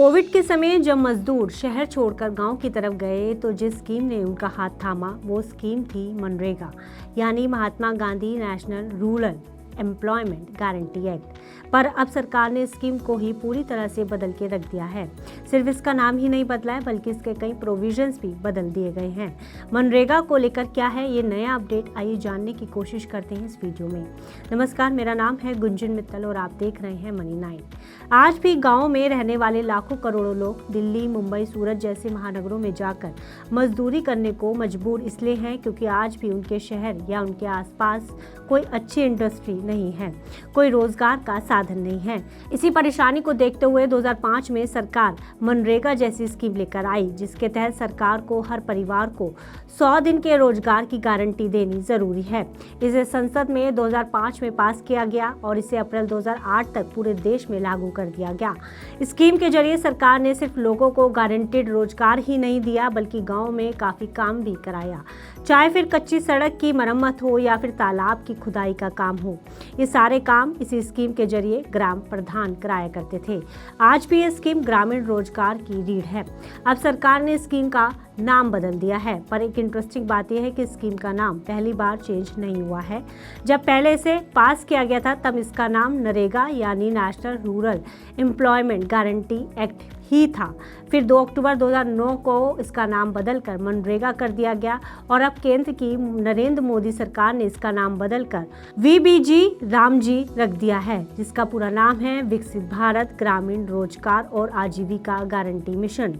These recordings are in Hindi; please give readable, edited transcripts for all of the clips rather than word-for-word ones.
कोविड के समय जब मजदूर शहर छोड़कर गांव की तरफ गए तो जिस स्कीम ने उनका हाथ थामा वो स्कीम थी मनरेगा, यानी Mahatma Gandhi national rural employment guarantee act. पर अब सरकार ने स्कीम को ही पूरी तरह से बदल के रख दिया है। सिर्फ इसका नाम ही नहीं बदला है बल्कि इसके कई प्रोविजंस भी बदल दिए गए हैं। मनरेगा को लेकर क्या है ये नया अपडेट, आइए जानने की कोशिश करते हैं इस वीडियो में। नमस्कार, मेरा नाम है गुंजन मित्तल और आप देख रहे हैं मनी 9। आज भी गाँव में रहने वाले लाखों करोड़ों लोग दिल्ली, मुंबई, सूरत जैसे महानगरों में जाकर मजदूरी करने को मजबूर इसलिए हैं क्योंकि आज भी उनके शहर या उनके आसपास कोई अच्छी इंडस्ट्री नहीं है, कोई रोजगार का साधन नहीं है। इसी परेशानी को देखते हुए 2005 में सरकार मनरेगा जैसी स्कीम लेकर आई, जिसके तहत सरकार को हर परिवार को 100 दिन के रोजगार की गारंटी देनी जरूरी है। इसे संसद में 2005 में पास किया गया और इसे अप्रैल 2008 तक पूरे देश में लागू कर दिया गया। स्कीम के जरिए सरकार ने सिर्फ लोगों को गारंटीड रोजगार ही नहीं दिया बल्कि गाँव में काफी काम भी कराया, चाहे फिर कच्ची सड़क की मरम्मत हो या फिर तालाब की खुदाई का काम हो। ये सारे काम इसी स्कीम के जरिए ग्राम प्रधान कराया करते थे। आज भी ये स्कीम ग्रामीण रोजगार की रीढ़ है। अब सरकार ने स्कीम का नाम बदल दिया है, पर एक इंटरेस्टिंग बात यह है कि स्कीम का नाम पहली बार चेंज नहीं हुआ है। जब पहले इसे पास किया गया था तब इसका नाम नरेगा यानी national rural employment guarantee act ही था। फिर 2 अक्टूबर 2009 को इसका नाम बदलकर मनरेगा कर दिया गया और अब केंद्र की नरेंद्र मोदी सरकार ने इसका नाम बदलकर वीबीजी रामजी रख दिया है, जिसका पूरा नाम है विकसित भारत ग्रामीण रोजगार और आजीविका गारंटी मिशन।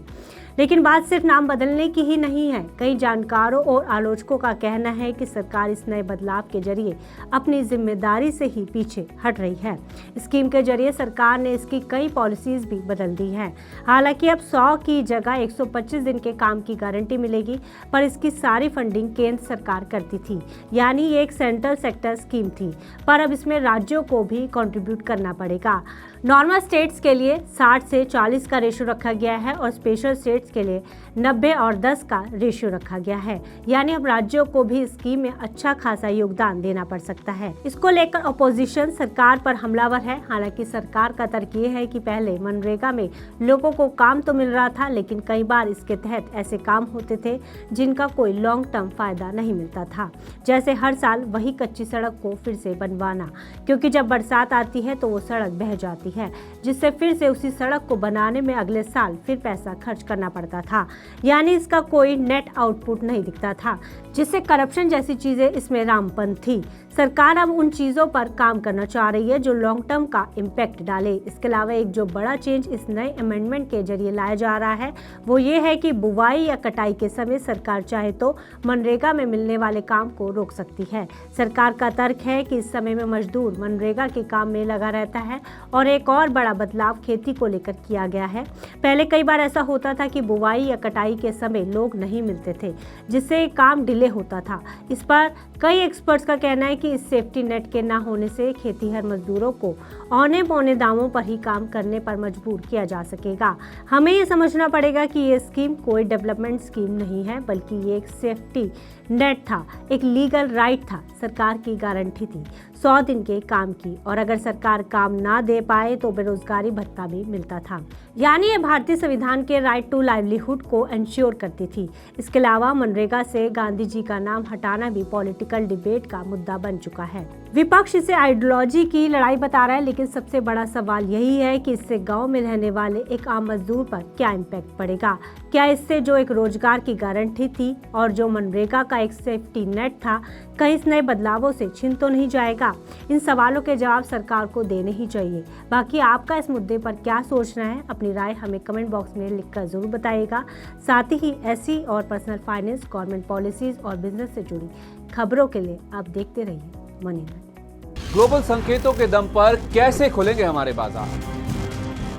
लेकिन बात सिर्फ नाम बदलने की ही नहीं है। कई जानकारों और आलोचकों का कहना है कि सरकार इस नए बदलाव के जरिए अपनी जिम्मेदारी से ही पीछे हट रही है। स्कीम के जरिए सरकार ने इसकी कई पॉलिसीज भी बदल दी हैं। हालांकि अब 100 की जगह 125 दिन के काम की गारंटी मिलेगी, पर इसकी सारी फंडिंग केंद्र सरकार करती थी, यानी ये एक सेंट्रल सेक्टर स्कीम थी। पर अब इसमें राज्यों को भी कंट्रीब्यूट करना पड़ेगा। नॉर्मल स्टेट्स के लिए 60 से 40 का रेशो रखा गया है और स्पेशल स्टेट्स के लिए 90 और 10 का रेशियो रखा गया है, यानी अब राज्यों को भी स्कीम में अच्छा खासा योगदान देना पड़ सकता है। इसको लेकर अपोजिशन सरकार पर हमलावर है। हालांकि सरकार का तर्क ये है कि पहले मनरेगा में लोगों को काम तो मिल रहा था, लेकिन कई बार इसके तहत ऐसे काम होते थे जिनका कोई लॉन्ग टर्म फायदा नहीं मिलता था, जैसे हर साल वही कच्ची सड़क को फिर से बनवाना, क्योंकि जब बरसात आती है तो वो सड़क बह जाती है, जिससे फिर से उसी सड़क को बनाने में अगले साल फिर पैसा खर्च करना पड़ता था, यानी इसका कोई नेट आउटपुट नहीं दिखता था, जिससे करप्शन जैसी चीजें इसमें रामपंथ थी। सरकार अब उन चीजों पर काम करना चाह रही है जो लॉन्ग टर्म का इम्पैक्ट डाले। इसके अलावा एक जो बड़ा चेंज इस नए अमेंडमेंट के जरिए लाया जा रहा है वो ये है कि बुवाई या कटाई के समय सरकार चाहे तो मनरेगा में मिलने वाले काम को रोक सकती है। सरकार का तर्क है कि इस समय में मजदूर मनरेगा के काम में लगा रहता है। और एक और बड़ा बदलाव खेती को लेकर किया गया है। पहले कई बार ऐसा होता था कि बुवाई या कटाई के समय लोग नहीं मिलते थे, जिससे काम डिले होता था। इस पर कई एक्सपर्ट्स का कहना है कि इस सेफ्टी नेट के ना होने से खेतीहर मजदूरों को औने पौने दामों पर ही काम करने पर मजबूर किया जा सकेगा। हमें ये समझना पड़ेगा कि ये स्कीम कोई डेवलपमेंट स्कीम नहीं है, बल्कि ये एक सेफ्टी नेट था, एक लीगल राइट था। सरकार की गारंटी थी 100 दिन के काम की, और अगर सरकार काम ना दे पाए तो बेरोजगारी भत्ता भी मिलता था, यानी ये भारतीय संविधान के राइट टू लाइवलीहुड को इंश्योर करती थी। इसके अलावा मनरेगा से गांधी जी का नाम हटाना भी पॉलिटिकल डिबेट का मुद्दा बन चुका है। विपक्ष इसे आइडियोलॉजी की लड़ाई बता रहा है, लेकिन सबसे बड़ा सवाल यही है कि इससे गांव में रहने वाले एक आम मजदूर पर क्या इम्पैक्ट पड़ेगा। क्या इससे जो एक रोजगार की गारंटी थी और जो मनरेगा का एक सेफ्टी नेट था, कहीं इस नए बदलावों से छिन तो नहीं जाएगा? इन सवालों के जवाब सरकार को देने ही चाहिए। बाकी आपका इस मुद्दे पर क्या सोचना है, अपनी राय हमें कमेंट बॉक्स में लिखकर जरूर बताइएगा। साथ ही ऐसी और पर्सनल फाइनेंस, गवर्नमेंट पॉलिसीज और बिजनेस से जुड़ी खबरों के लिए आप देखते रहिए मनी 9। ग्लोबल संकेतों के दम पर कैसे खुलेंगे हमारे बाजार?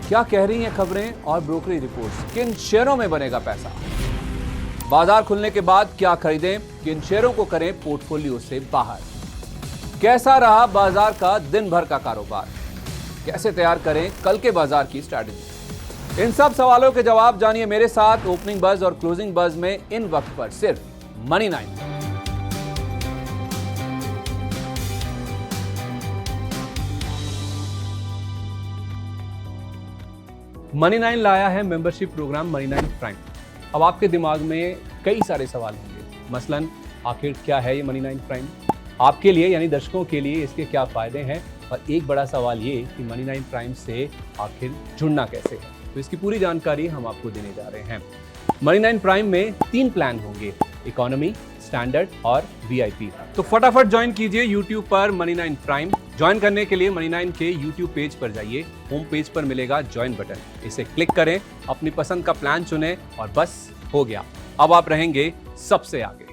क्या कह रही हैं खबरें और ब्रोकरी रिपोर्ट्स? किन शेयरों में बनेगा पैसा? बाजार खुलने के बाद क्या खरीदें, किन शेयरों को करें पोर्टफोलियो से बाहर? कैसा रहा बाजार का दिन भर का कारोबार? कैसे तैयार करें कल के बाजार की स्ट्रैटेजी? इन सब सवालों के जवाब जानिए मेरे साथ ओपनिंग बज और क्लोजिंग बज में, इन वक्त पर सिर्फ मनी 9। मनी 9 लाया है मेंबरशिप प्रोग्राम मनी 9 प्राइम। अब आपके दिमाग में कई सारे सवाल होंगे, मसलन आखिर क्या है ये मनी 9 प्राइम, आपके लिए यानी दर्शकों के लिए इसके क्या फ़ायदे हैं, और एक बड़ा सवाल ये कि मनी 9 प्राइम से आखिर जुड़ना कैसे है। तो इसकी पूरी जानकारी हम आपको देने जा रहे हैं। मनी 9 प्राइम में 3 प्लान होंगे, इकोनॉमी, स्टैंडर्ड और वीआईपी। तो फटाफट ज्वाइन कीजिए YouTube पर मनी 9 प्राइम। ज्वाइन करने के लिए मनी 9 के YouTube पेज पर जाइए, होम पेज पर मिलेगा ज्वाइन बटन, इसे क्लिक करें, अपनी पसंद का प्लान चुनें और बस हो गया, अब आप रहेंगे सबसे आगे।